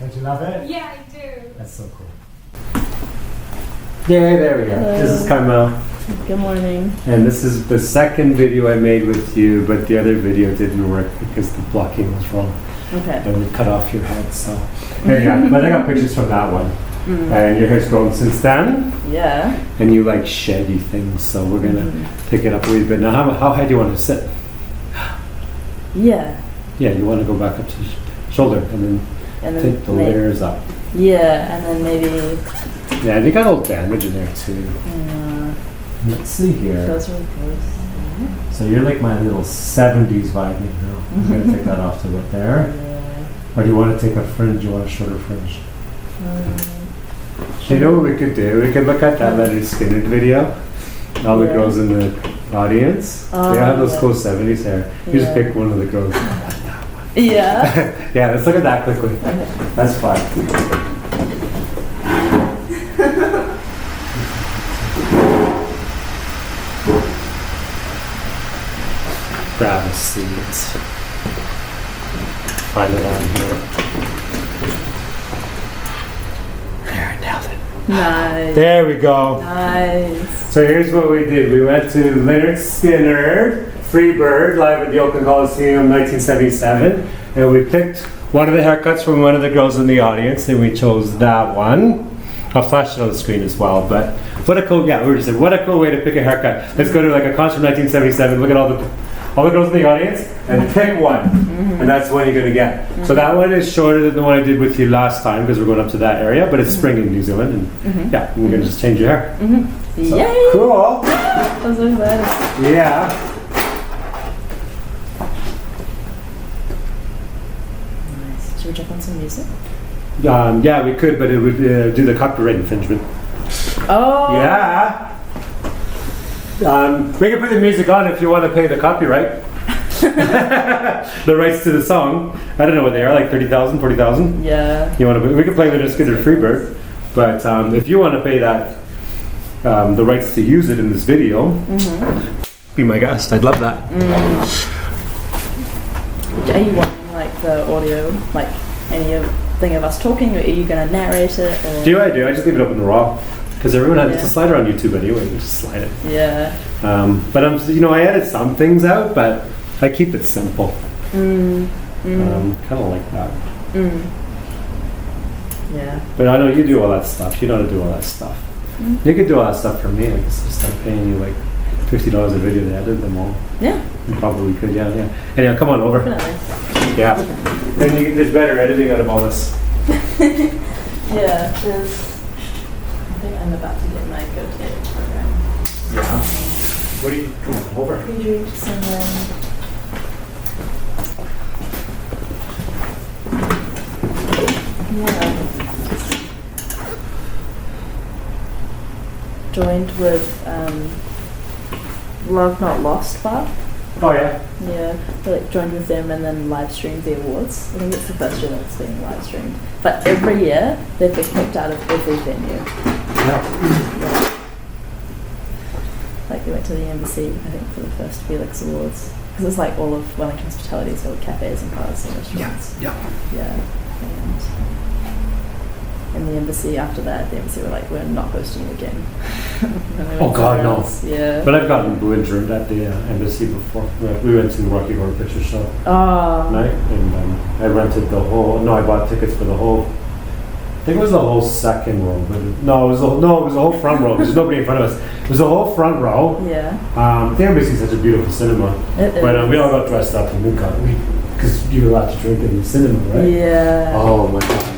Don't you love it? Yeah, I do. That's so cool. Yeah, there we go. Hello. This is Carmel. Good morning. And this is the second video I made with you, but the other video didn't work because the blocking was wrong. Okay. And we cut off your head, so. There you go. But I got pictures from that one. And your hair's grown since then. Yeah. And you like shaggy things, so we're gonna pick it up a wee bit. Now, how high do you want to sit? Yeah. Yeah, you want to go back up to the shoulder and then take the layers up. Yeah, and then maybe. Yeah, and you got a little damage in there too. Let's see here. Feels really close. So you're like my little 70s vibe now. I'm going to take that off to about there. Yeah. Or do you want to take a fringe? You want a shorter fringe? You know what we could do? We could look at that Lynyrd Skynyrd video. All the girls in the audience. They all have those cool 70s hair. You just pick one of the girls. Yeah. Yeah, let's look at that quickly. That's fine. Grab a seat. Find it on here. There, I nailed it. Nice. There we go. Nice. So here's what we did. We went to Lynyrd Skynyrd, Freebird, live at the Oakland Coliseum, 1977, and we picked one of the haircuts from one of the girls in the audience, and we chose that one. I'll flash it on the screen as well, but what a cool, we were just saying, what a cool way to pick a haircut. Let's go to like a concert 1977, look at all the girls in the audience, and pick one, and that's the one you're gonna get. So that one is shorter than the one I did with you last time, because we're going up to that area, but it's spring in New Zealand, and yeah, we're gonna just change your hair. So, Yay! cool. I'm so excited. Yeah. Nice. Should we check on some music? Yeah, we could, but it would do the copyright infringement. Oh! Yeah. We can put the music on if you want to pay the copyright. The rights to the song. I don't know what they are, like 30,000, 40,000. Yeah. You want to? We can play Lynyrd Skynyrd Freebird, but if you want to pay that, the rights to use it in this video, be my guest. I'd love that. Are you wanting like the audio, like anything of us talking, or are you gonna narrate it? Or? Do I do? I just leave it open to raw. Because everyone has it's a slider on YouTube anyway. You just slide it. Yeah. But I edit some things out, but I keep it simple. Kind of like that. Yeah. But I know you do all that stuff. You know how to do all that stuff. You could do all that stuff for me. Like, it's just like paying you like $50 a video to edit them all. Yeah. You probably could. Yeah. Anyhow, come on over. Definitely. Yeah. Then there's better editing out of all this. Yeah. There's. I think I'm about to get my go-to program. Yeah. What do you come on over? Pre-drinks and then. Yeah. Joined with Love Not Lost Bar. Oh yeah. Yeah, we like joined with them and then live streamed the awards. I think it's the first year that it's being live streamed. But every year they've been picked out of every venue. Yeah. Like we went to the embassy, I think, for the first Felix Awards. Because it's like all of Wellington hospitality, so cafes and bars and restaurants. Yeah. Yeah. And the embassy after that, the embassy were like, we're not hosting you again. Oh God, no. Yeah. But I've gotten belligerent at the embassy before. We went to the Rocky Horror Picture Show night, and I rented the whole. No, I bought tickets for the whole. I think it was the whole second row, but it was the whole front row. There's nobody in front of us. It was the whole front row. Yeah. The embassy is such a beautiful cinema. But we all got dressed up and because you were allowed to drink in the cinema, right? Yeah. Oh my God.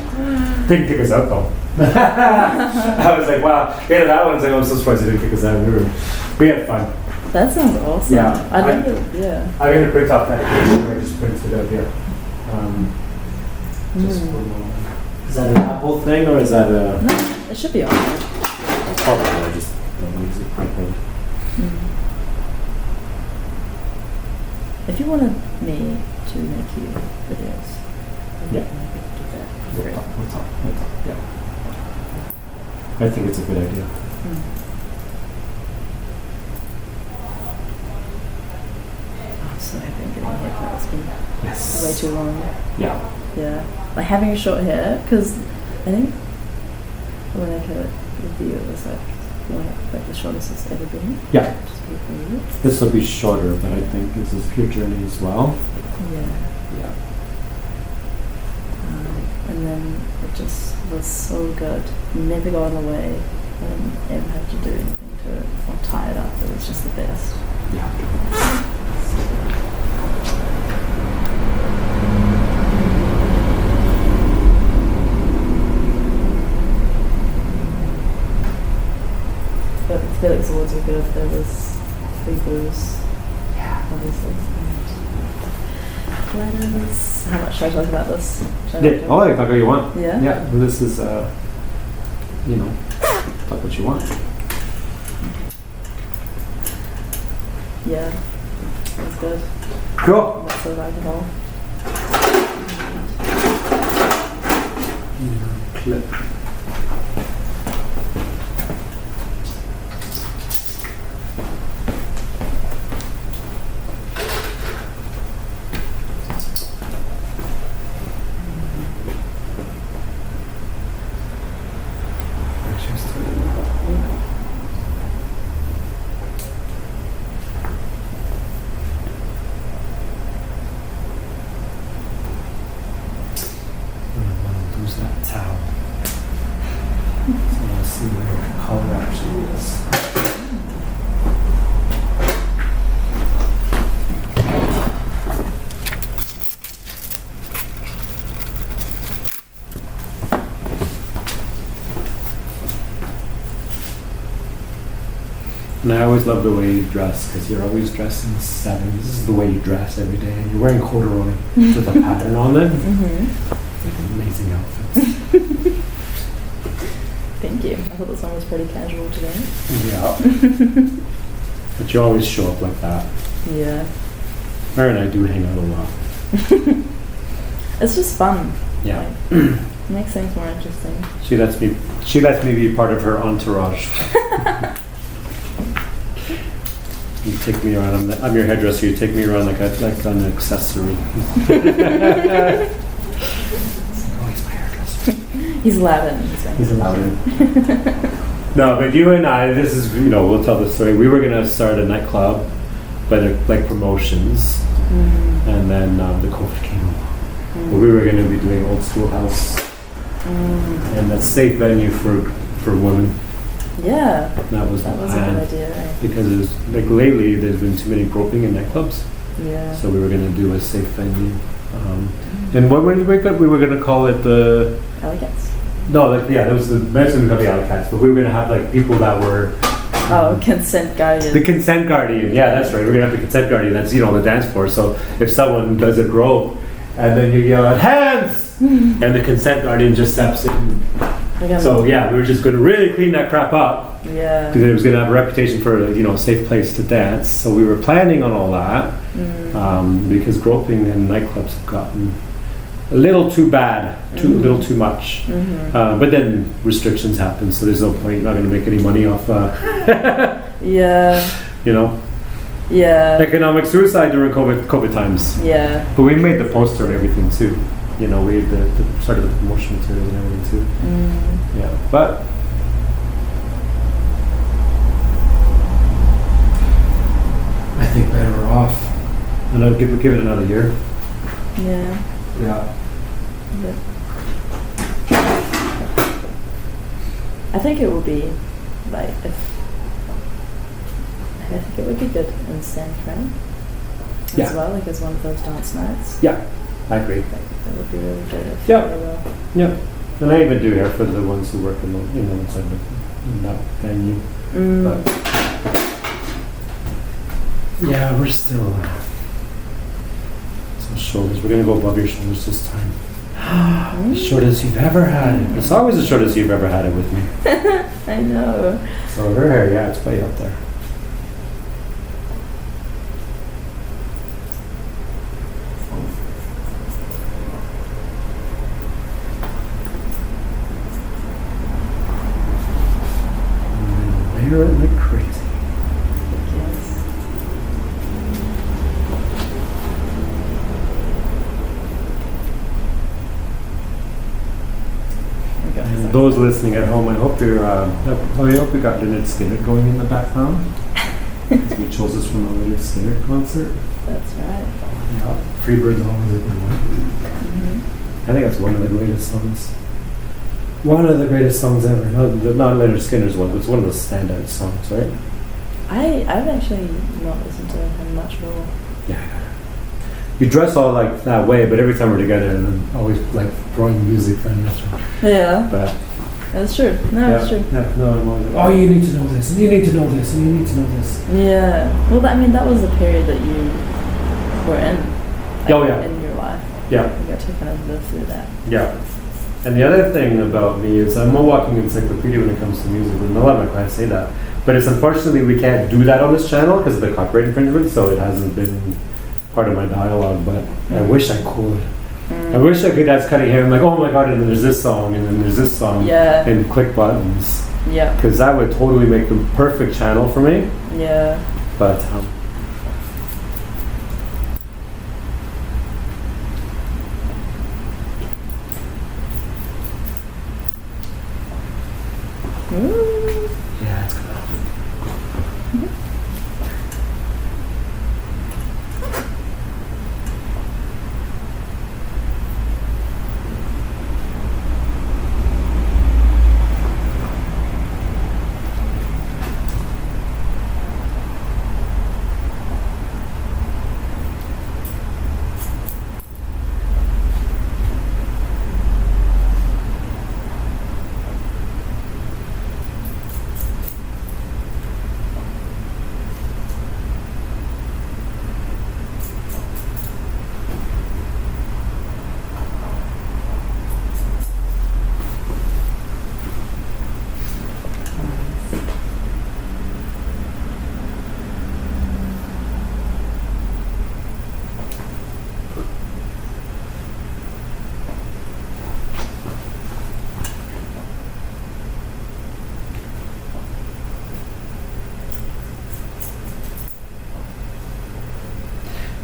Didn't kick us out though. I was like, wow. Yeah, that one's like, I'm so surprised they didn't kick us out. We had fun. That sounds awesome. Yeah. I'm gonna print off that page. I just printed it out here. Is that an Apple thing or is that a? No, it should be on there. Probably. I just don't use it. If you wanted me to make you videos, Yeah. Great. We'll talk. Yeah. I think it's a good idea. So I've been getting my haircut. It's been Yes. way too long. Yeah. Yeah. Like having short hair, because I think when I cut it with you, it was like the shortest it's ever been. Yeah. Which is pretty cool. This will be shorter, but I think this is your journey as well. Yeah. Yeah. And then it just was so good. Never got in the way. I didn't ever have to do anything to it or tie it up. It was just the best. Yeah. But Felix Awards were good. There was free booze, Yeah. obviously. Letters. How much should I talk about this? Should I Yeah. not talk Oh, you talk what you want. Yeah? Yeah. Well, this is, you know, talk what you want. Yeah, it was good. Cool. Lots of alcohol. Clip. Lose that towel. So let's see where the color actually is. And I always love the way you dress because you're always dressed in sevens. This is the way you dress every day. And you're wearing corduroy with a pattern on them. Mm-hmm. Amazing outfits. Thank you. I thought this one was pretty casual today. Yeah. But you always show up like that. Yeah. Her and I do hang out a lot. It's just fun. Yeah. Like, makes things more interesting. She lets me be part of her entourage. You take me around. I'm your hairdresser. You take me around like an accessory. Oh, he's my hairdresser. He's Latin. He's allowed in. No, but you and I, this is, we'll tell the story. We were going to start a nightclub, but like promotions. And then the COVID came along. But we were going to be doing old schoolhouse. And a safe venue for women. Yeah. That was a good idea, right? Because it was, like, lately there's been too many groping in nightclubs. Yeah. So we were going to do a safe venue. And what did we were going to call it the... Elegance. No, there was the mention of the alley cats, but we were going to have like people that were consent guardian. the consent guardian. Yeah, that's right. We're going to have the consent guardian. That's on the dance floor. So if someone does a grope, and then you yell out hands, and the consent guardian just steps in. So yeah, we were just going to really clean that crap up. Yeah. Because it was going to have a reputation for a safe place to dance. So we were planning on all that because groping in nightclubs have gotten a little too bad, a little too much. But then restrictions happen, so there's no point. You're not going to make any money off. Yeah. Yeah. Economic suicide during COVID times. Yeah. But we made the poster and everything too. We had the started the promotion materials and everything too. Yeah, but. I think better off. And I'll give it another year. Yeah. Yeah. I think it would be I think it would be good in San Fran as well, like as one of those dance nights. Yeah, I agree. That would be really good. If Yeah. they were. Yeah, and I even do hair for the ones who work in that venue. But yeah, we're still some shoulders. We're gonna go above your shoulders this time. As short as you've ever had it. It's always as short as you've ever had it with me. I know. So her hair, yeah, it's way up there. Layer it like crazy. Yes. those listening at home, I hope they're. I hope we got Lynyrd Skynyrd going in the background. We chose this from the Lynyrd Skynyrd concert. That's right. Yeah, Freebird's always a good one. Mm-hmm. I think that's one of the greatest songs. One of the greatest songs ever. Not Lynyrd Skynyrd's one, but it's one of the standout songs, right? I've actually not listened to him much at all. Yeah. You dress all like that way, but every time we're together, and I'm always like throwing music and Yeah. But That's true. No, yeah, it's true. yeah, no, I'm always like, oh, you need to know this, and you need to know this, and you need to know this. Yeah. Well, I mean, that was the period that you were in. Like, Oh, yeah. In your life. Yeah, You got to kind of live through that. yeah. And the other thing about me is I'm a walking encyclopedia when it comes to music, and a lot of my clients say that. But it's unfortunately we can't do that on this channel because of the copyright infringement, so it hasn't been part of my dialogue, but I wish I could. I wish I could. That's cutting hair. I'm like, oh my god, and then there's this song, and then there's this song, Yeah. and click buttons, Yeah. because that would totally make the perfect channel for me. Yeah. But Ooh. yeah, it's good.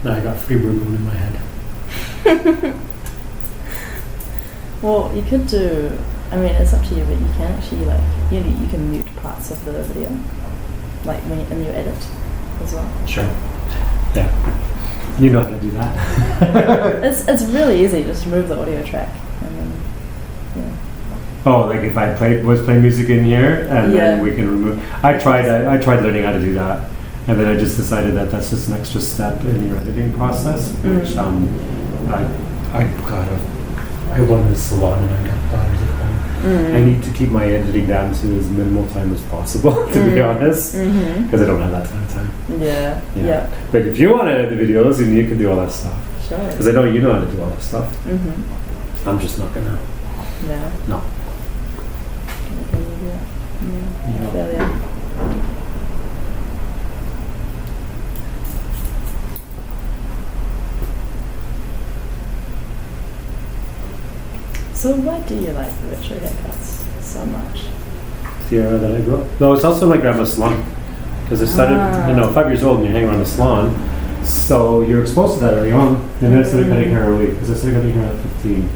Now I got Freebird going in my head. Well, you could do. I mean, it's up to you, but you can actually you can mute parts of the video, like when you edit as well. Sure. Yeah. You know how to do that. It's really easy. Just remove the audio track, and then Oh, like if I was playing music in here, and Yeah. then we can remove. I tried learning how to do that, and then I just decided that that's just an extra step in your editing process. Which I won this salon and I got daughters at home. I need to keep my editing down to as minimal time as possible, to be honest, because I don't have that kind of time. Yeah. But if you want to edit the videos, then you can do all that stuff. Sure. Because I know you know how to do all that stuff. Mm-hmm. I'm just not gonna. Yeah. No. Yeah. So why do you like retro haircuts so much? The era that I grew up. No, it's also my grandma's salon. Because I started, 5 years old and you're hanging around the salon. So you're exposed to that early on. And then I started cutting hair early. Because I started cutting hair at 15.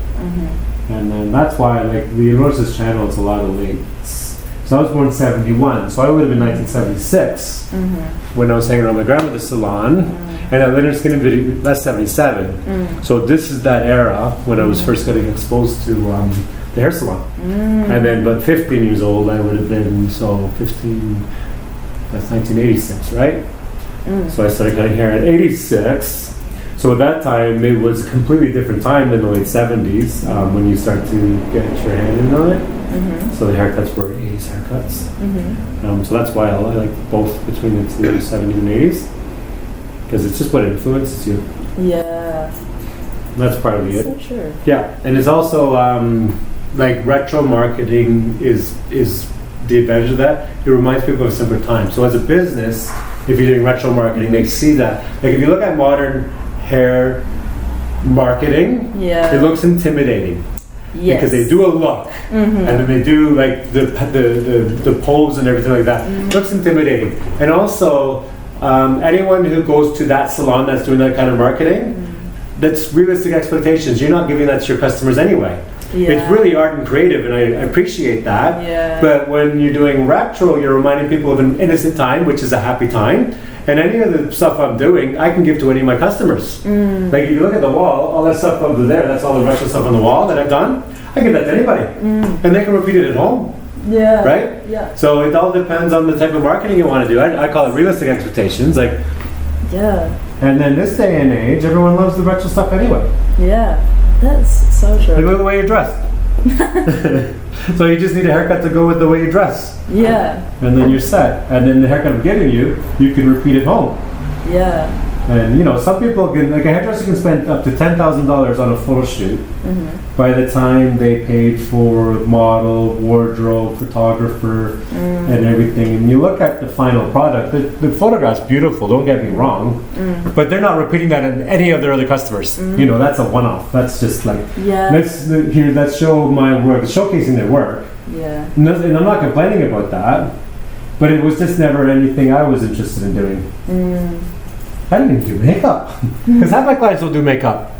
And then that's why, like, the Rose's channel, it's a lot of late. So I was born in 71. So I would have been 1976 when I was hanging around my grandmother's salon. And at Lynyrd Skynyrd video, that's 77. So this is that era when I was first getting exposed to the hair salon. And then, but 15 years old, I would have been, so 15, that's 1986, right? So I started cutting hair at 86. So at that time, it was a completely different time than the late 70s when you start to get your hand in on it. So the haircuts were 80s haircuts. So that's why I like both between the 70s and 80s. Because it's just what influences you. Yeah. That's probably it. So true. Yeah, and it's also like retro marketing is the advantage of that. It reminds people of a simpler time. So as a business, if you're doing retro marketing, they see that. Like if you look at modern hair marketing, it looks intimidating. Yes. Because they do a look, and then they do like the pose and everything like that. It looks intimidating, and also anyone who goes to that salon that's doing that kind of marketing, that's realistic expectations. You're not giving that to your customers anyway. Yeah. It's really art and creative, and I appreciate that. Yeah. But when you're doing retro, you're reminding people of an innocent time, which is a happy time. And any of the stuff I'm doing, I can give to any of my customers. Like if you look at the wall, all that stuff over there, that's all the retro stuff on the wall that I've done. I give that to anybody, and they can repeat it at home. Yeah. Right? Yeah. So it all depends on the type of marketing you want to do. I call it realistic expectations. Like, Yeah. and then this day and age, everyone loves the retro stuff anyway. Yeah. That's so Like, true. look at the way you're dressed. So you just need a haircut to go with the way you dress. Yeah. And then you're set. And then the haircut I'm giving you, you can repeat at home. Yeah. And you know, some people can, like a hairdresser can spend up to $10,000 on a photo shoot by the time they paid for model, wardrobe, photographer, and everything. And you look at the final product, the photograph's beautiful, don't get me wrong, but they're not repeating that in any of their other customers. You know, that's a one-off. That's just like, Yeah. let's show my work, showcasing their work. Yeah. And I'm not complaining about that, but it was just never anything I was interested in doing. I didn't even do makeup because half my clients don't do makeup.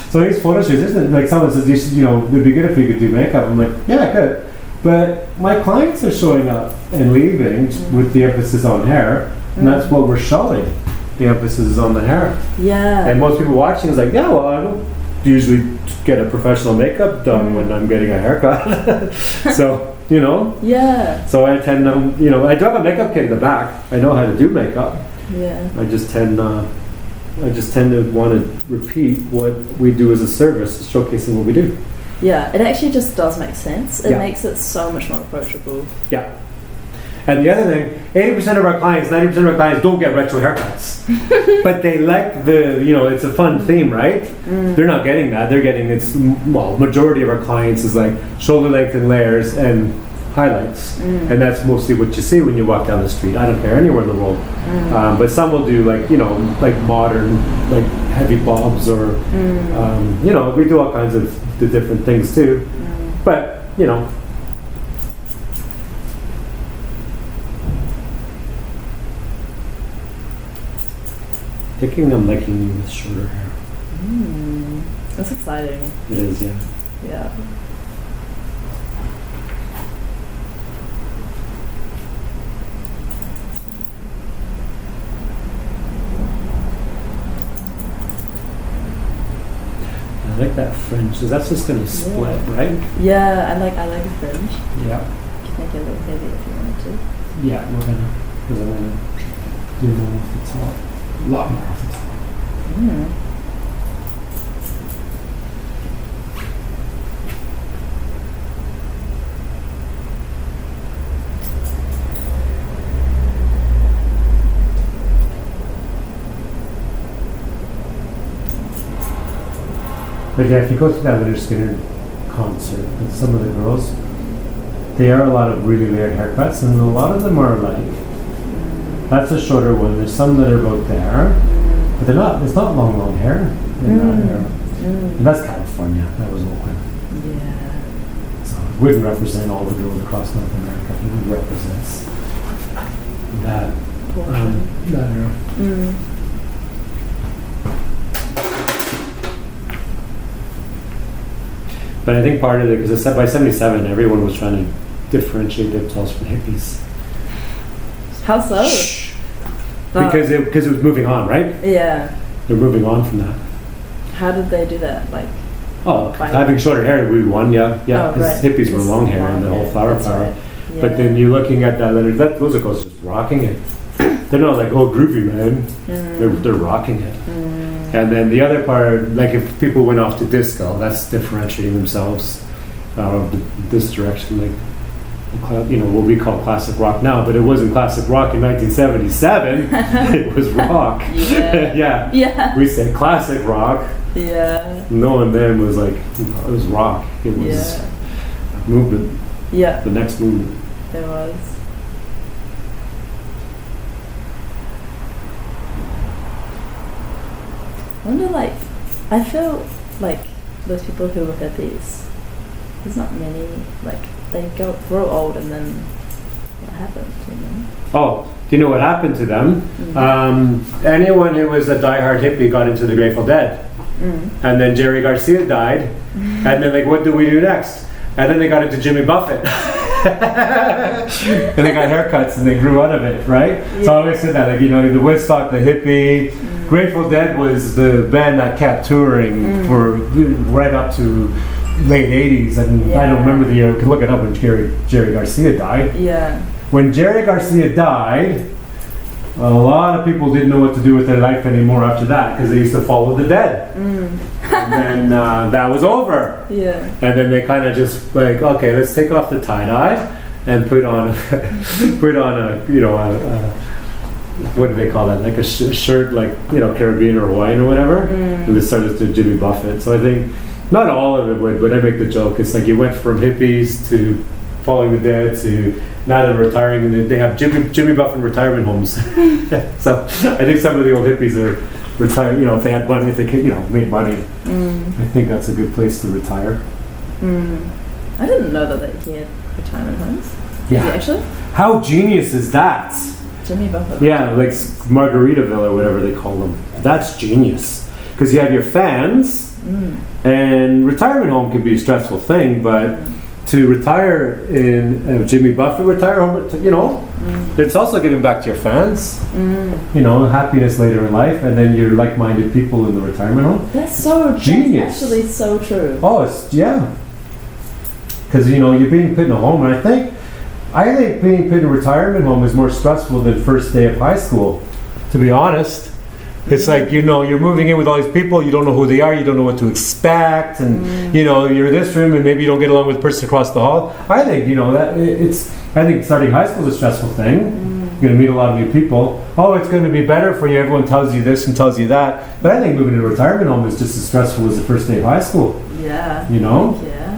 So these photo shoots, isn't it? Like someone says, it'd be good if you could do makeup. I'm like, yeah, I could. But my clients are showing up and leaving with the emphasis on hair, and that's what we're showing. The emphasis is on the hair. Yeah. And most people watching is like, yeah, well, I don't usually get a professional makeup done when I'm getting a haircut. So, you know. Yeah. So I tend to, I do have a makeup kit in the back. I know how to do makeup. Yeah. I just tend to want to repeat what we do as a service, showcasing what we do. Yeah. It actually just does make sense. It Yeah. makes it so much more approachable. Yeah. And the other thing, 80% of our clients, 90% of our clients don't get retro haircuts. But they like it's a fun theme, right? They're not getting that. They're getting, majority of our clients is like shoulder length and layers and highlights. And that's mostly what you see when you walk down the street. I don't care, anywhere in the world. But some will do like modern, like heavy bobs or, we do all kinds of the different things too. But, I'm liking you with shorter hair. That's exciting. It is, yeah. Yeah. I like that fringe. So that's just gonna split, right? Yeah, I like a fringe. Yeah. You can make it a little heavy if you wanted to. Yeah, because I want to do more off the top. A lot more off the top. But yeah, if you go to that Lynyrd Skynyrd concert with some of the girls, there are a lot of really layered haircuts, and a lot of them are like, that's a shorter one. There's some that are about there, but they're not. It's not long hair in that era. And that's California. That was Oakland. Yeah. So it wouldn't represent all the girls across North America. It represents that era. But I think part of it, because by 77, everyone was trying to differentiate themselves from hippies. How so? Shh. Because it was moving on, right? Yeah. They're moving on from that. How did they do that? Like, having shorter hair would be one, yeah. Because right. hippies were long hair and the whole flower power. Right. Yeah. But then you're looking at that Lynyrd, those are girls just rocking it. They're not like, oh, groovy, man. They're rocking it. And then the other part, like if people went off to disco, that's differentiating themselves this direction, like what we call classic rock now, but it wasn't classic rock in 1977. It was rock. Yeah. Yeah. We said classic rock. Yeah. No one then was like, it was rock. It was movement. Yeah. The next movement. There was. I wonder, I feel like those people who look at these, there's not many, they grow old and then what happens, Oh, do you know what happened to them? Anyone who was a diehard hippie got into the Grateful Dead. and then Jerry Garcia died, and then like, what do we do next? And then they got into Jimmy Buffett. And they got haircuts and they grew out of it, right? Yeah. So I always said that, like, you know, the Woodstock, the hippie, Grateful Dead was the band that kept touring for right up to late 80s, and I don't remember the year, you can look it up when Jerry Garcia died. Yeah. When Jerry Garcia died, a lot of people didn't know what to do with their life anymore after that, because they used to follow the Dead. And then that was over. Yeah. And then they kind of just like, okay, let's take off the tie-dye and put on a, you know, what do they call that? Like a shirt, like, you know, Caribbean or Hawaiian or whatever. And they started to Jimmy Buffett. So I think not all of it would, but I make the joke. It's like you went from hippies to following the Dead to now they're retiring, and they have Jimmy Buffett retirement homes. So I think some of the old hippies are retired. You know, if they had money, if they could, you know, made money. I think that's a good place to retire. I didn't know that he had retirement homes. Yeah. Actually? How genius is that? Jimmy Buffett. Yeah, like Margaritaville or whatever they call them. That's genius. Because you have your fans, and retirement home can be a stressful thing, but to retire in a Jimmy Buffett retire home, you know, it's also giving back to your fans. You know, happiness later in life, and then you're like-minded people in the retirement home. That's so genius. That's actually so true. Oh, it's because you know you're being put in a home, and I think being put in a retirement home is more stressful than first day of high school. To be honest. It's like, you know, you're moving in with all these people, you don't know who they are, you don't know what to expect, and you know, you're in this room and maybe you don't get along with the person across the hall. I think, you know, I think starting high school is a stressful thing. You're going to meet a lot of new people. Oh, it's going to be better for you, everyone tells you this and tells you that. But I think moving to a retirement home is just as stressful as the first day of high school. Yeah. You know? Yeah.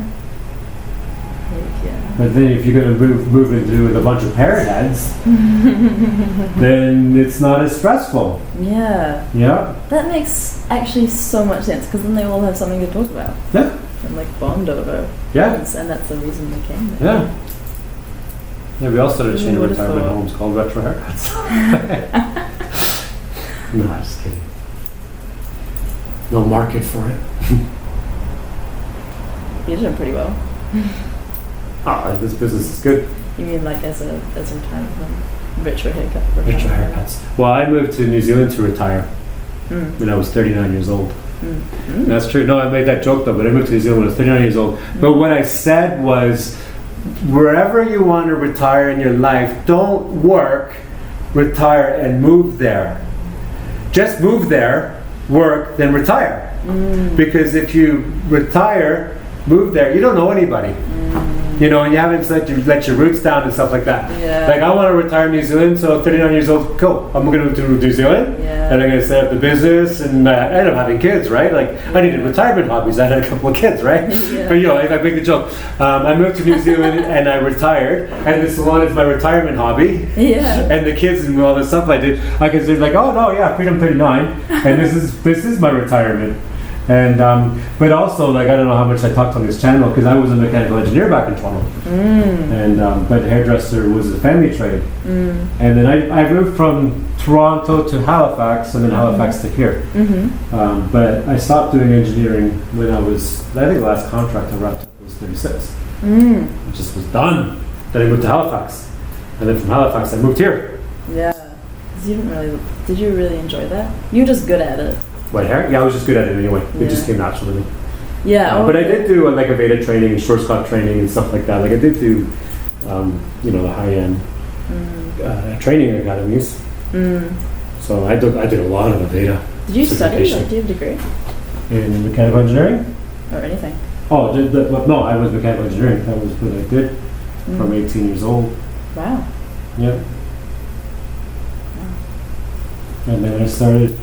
But then if you're going to move into with a bunch of parrot heads, then it's not as stressful. Yeah. Yeah. That makes actually so much sense, because then they all have something to talk about. Yeah. And like bond over. Yeah. And that's the reason they came there. Yeah. Yeah, we all started a chain of retirement homes called Retro Haircuts. No, I'm just kidding. No market for it. You're doing pretty well. This business is good. You mean like as a retirement home? Retro haircuts. Well, I moved to New Zealand to retire when I was 39 years old. That's true. No, I made that joke though, but I moved to New Zealand when I was 39 years old. But what I said was, wherever you want to retire in your life, don't work, retire, and move there. Just move there, work, then retire. Because if you retire, move there, you don't know anybody. You know, and you haven't let your roots down and stuff like that. Yeah. Like, I want to retire in New Zealand, so 39 years old, cool. I'm going to move to New Zealand, and I'm going to set up the business, and I end up having kids, right? Like, I needed retirement hobbies. I had a couple of kids, right? But, you know, I make the joke. I moved to New Zealand, and I retired, and the salon is my retirement hobby. Yeah. And the kids and all the stuff I did, I considered like, oh, no, yeah, Freedom 39, and this is my retirement. And but also, like, I don't know how much I talked on this channel, because I was a mechanical engineer back in Toronto, and but hairdresser was a family trade. And then I moved from Toronto to Halifax, and then Halifax to here. But I stopped doing engineering when I think the last contract I wrapped up was 36. It just was done. Then I moved to Halifax, and then from Halifax I moved here. Yeah. Did you really enjoy that? You were just good at it. White hair? Yeah, I was just good at it anyway. It just came naturally to me. Yeah. But I did do like a Veda training and short Scott training and stuff like that. Like I did do, you know, the high-end training academies. So I did a lot of the Veda. Did you study? Like, do you have a degree? In mechanical engineering? Or anything? Oh, no, I was mechanical engineering. That was what I did from 18 years old. Wow. Yep. And then I started.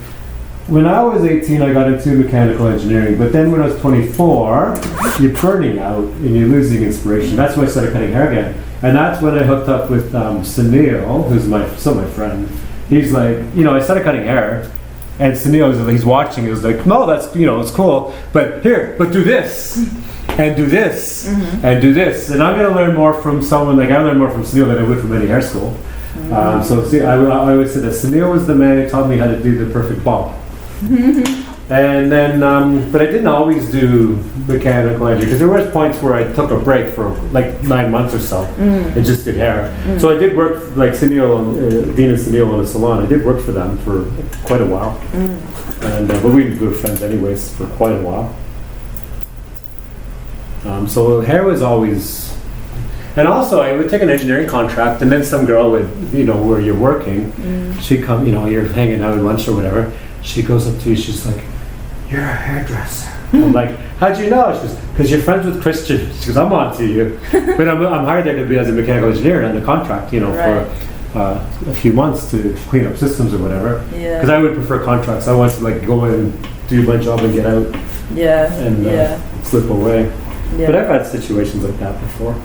When I was 18, I got into mechanical engineering, but then when I was 24, you're burning out and you're losing inspiration. That's when I started cutting hair again. And that's when I hooked up with Sunil, who's my friend. He's like, you know, I started cutting hair, and Sunil, he's watching, he was like, no, that's, you know, it's cool, but do this, and do this, and do this. And I'm going to learn more from someone, like I learned more from Sunil than I would from any hair school. So see, I always say that Sunil was the man who taught me how to do the perfect bump. And And then, but I didn't always do mechanical engineering because there was points where I took a break for like 9 months or so and just did hair. So I did work like Dean and Sunil in a salon. I did work for them for quite a while. And but we were good friends anyways for quite a while. So hair was always, and also I would take an engineering contract, and then some girl would, where you're working, she'd come, you're hanging out at lunch or whatever. She goes up to you, she's like, "You're a hairdresser." I'm like, "How'd you know?" She goes, "Because you're friends with Christian." She goes, "I'm on to you." But I'm hired there to be as a mechanical engineer on the contract, Right. for a few months to clean up systems or whatever. Yeah. Because I would prefer contracts. I want to like go in and do my job and get out Yeah. and slip away. Yeah. But I've had situations like that before.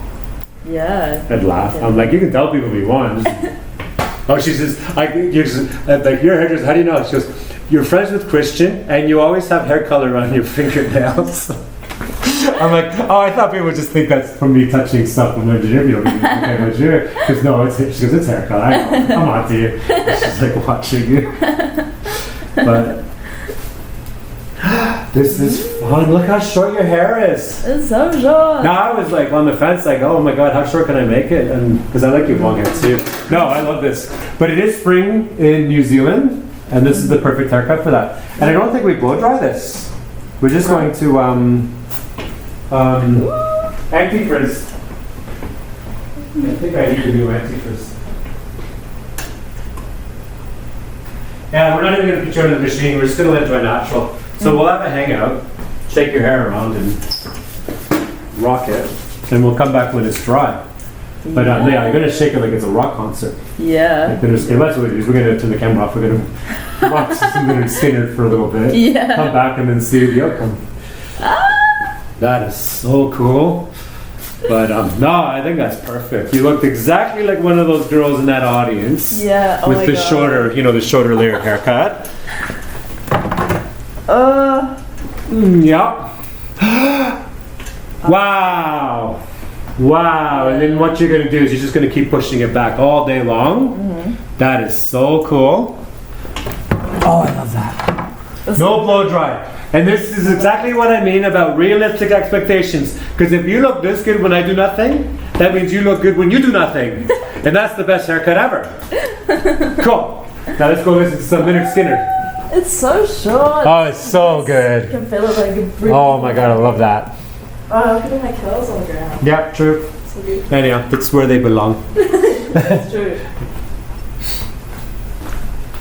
Yeah. I'd laugh. I'm like, "You can tell people if you want." Oh, she says, like, you're a hairdresser. How do you know? She goes, "You're friends with Christian, and you always have hair color on your fingernails." I'm like, "Oh, I thought people would just think that's from me touching stuff when they're engineer. Because no, she goes, "It's hair color. I know. I'm on to you." She's like watching you. But this is fun. Look how short your hair is. It's so short. No, I was like on the fence, like, "Oh my God, how short can I make it?" And because I like your long hair too. No, I love this. But it is spring in New Zealand. And this is the perfect haircut for that. And I don't think we blow dry this. We're just going to antifrizz. I think I need to do antifrizz. Yeah, we're not even going to put you under the machine. We're just going to let it dry natural. So we'll have a hangout, shake your hair around, and rock it. And we'll come back when it's dry. But yeah, I'm going to shake it like it's a rock concert. Yeah. Like that's what it is. We're going to turn the camera off. We're going to watch some Lynyrd Skynyrd for a little bit. Yeah. Come back and then see the outcome. That is so cool. But no, I think that's perfect. You looked exactly like one of those girls in that audience. Yeah. Oh with my the God. shorter, the shorter lyric haircut. Yep. Wow. Wow, and then what you're going to do is you're just going to keep pushing it back all day long. That is so cool. Oh, I love that. No blow dry. And this is exactly what I mean about realistic expectations. Because if you look this good when I do nothing, that means you look good when you do nothing. And that's the best haircut ever. Cool. Now let's go listen to some Lynyrd Skynyrd. It's so short. Oh, it's so You good. can feel it like a breeze. Oh my God, I love that. Oh, look at my curls on the ground. Yep, true. So good. Anyhow, that's where they belong. It's true.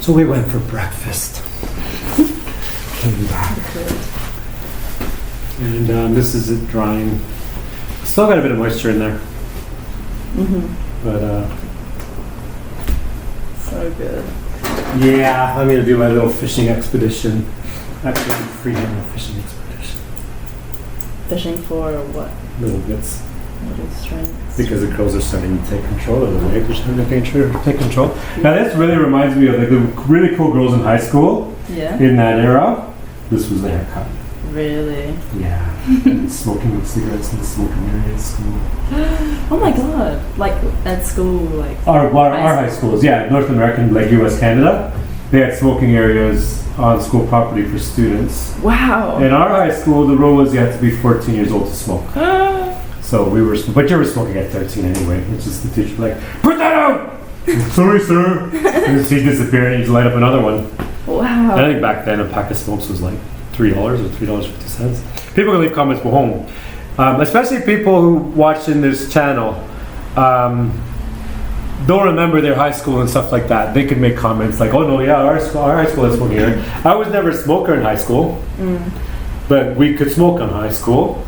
So we went for breakfast. Came back. And this is it drying. Still got a bit of moisture in there. But So good. yeah, I'm gonna do my little fishing expedition. Actually, freehand fishing expedition. Fishing for what? Little bits. Little strengths. Because the girls are starting to take control of the wave. They're starting to take control. Now this really reminds me of like the really cool girls in high school Yeah. in that era. This was the haircut. Really? Yeah. And smoking cigarettes in the smoking area at school. Oh my God! Like at school, like. Our high schools, yeah, North American, like US, Canada, they had smoking areas on school property for students. Wow. In our high school, the rule was you had to be 14 years old to smoke. So we were, but you were smoking at 13 anyway. It's just the teacher like, "Put that out!" "Sorry, sir." And he'd disappear and he'd light up another one. Wow. I think back then a pack of smokes was like $3 or $3.50. People can leave comments below. Especially people who watch in this channel. Don't remember their high school and stuff like that. They could make comments like, "Oh no, yeah, our high school is smoking area." I was never a smoker in high school, but we could smoke in high school.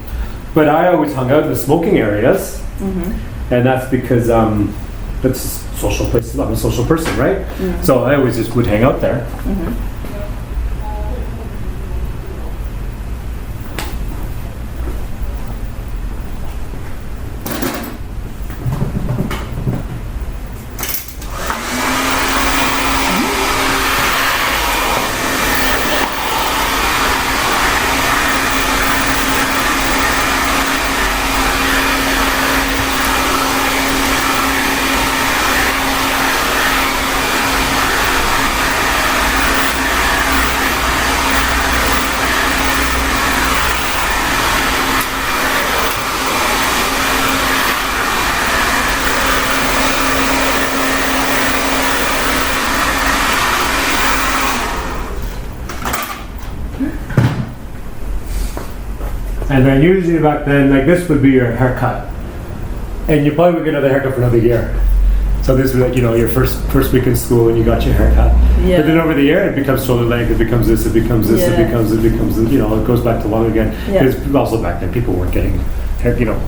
But I always hung out in the smoking areas, and that's because that's a social place. I'm a social person, right? So I always just would hang out there. And then usually back then, like this would be your haircut. And you probably would get another haircut for another year. So this was like, you know, your first week in school and you got your haircut. Yeah. But then over the year it becomes shoulder length, it becomes this, it becomes this, Yeah. it becomes, you know, it goes back to long again. Yeah. Because also back then people weren't getting hair, you know.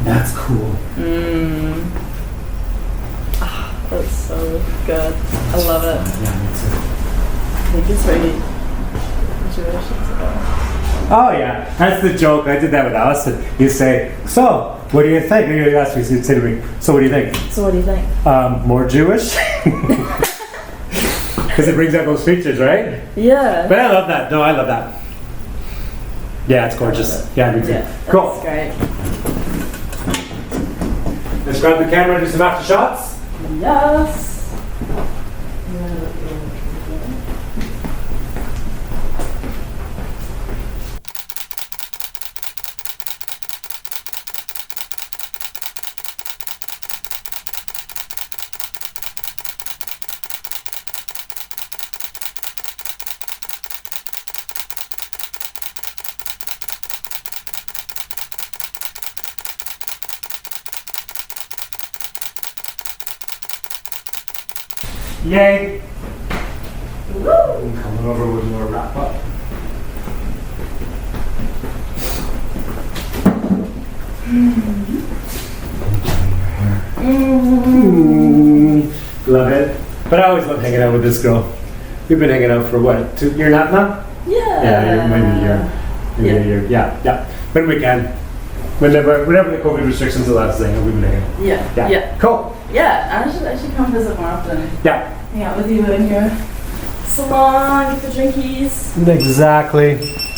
That's cool. That's so good. I love it. Yeah, me too. I think it's really Jewish as well. Oh yeah, that's the joke. I did that with Allison. You say, so, what do you think? You ask me, you say to me, so what do you think? So what do you think? More Jewish? Because it brings out those features, right? Yeah. But I love that. No, I love that. Yeah, it's gorgeous. Yeah, me too. Yeah, Cool. that's great. Let's grab the camera and do some after shots. Yes. Yay! Woo! I'm coming over with more wrap up. Love it. But I always love hanging out with this girl. We've been hanging out for what, 2 years now? Yeah. Yeah, maybe a year. Maybe a year. Yeah, yeah. When we can. Whenever the COVID restrictions allow us to hang out, we've been hanging out. Yeah. Yeah. Yeah. Cool. Yeah. I should come visit more often. Yeah. Hang out with you in your salon, get the drinkies. Exactly.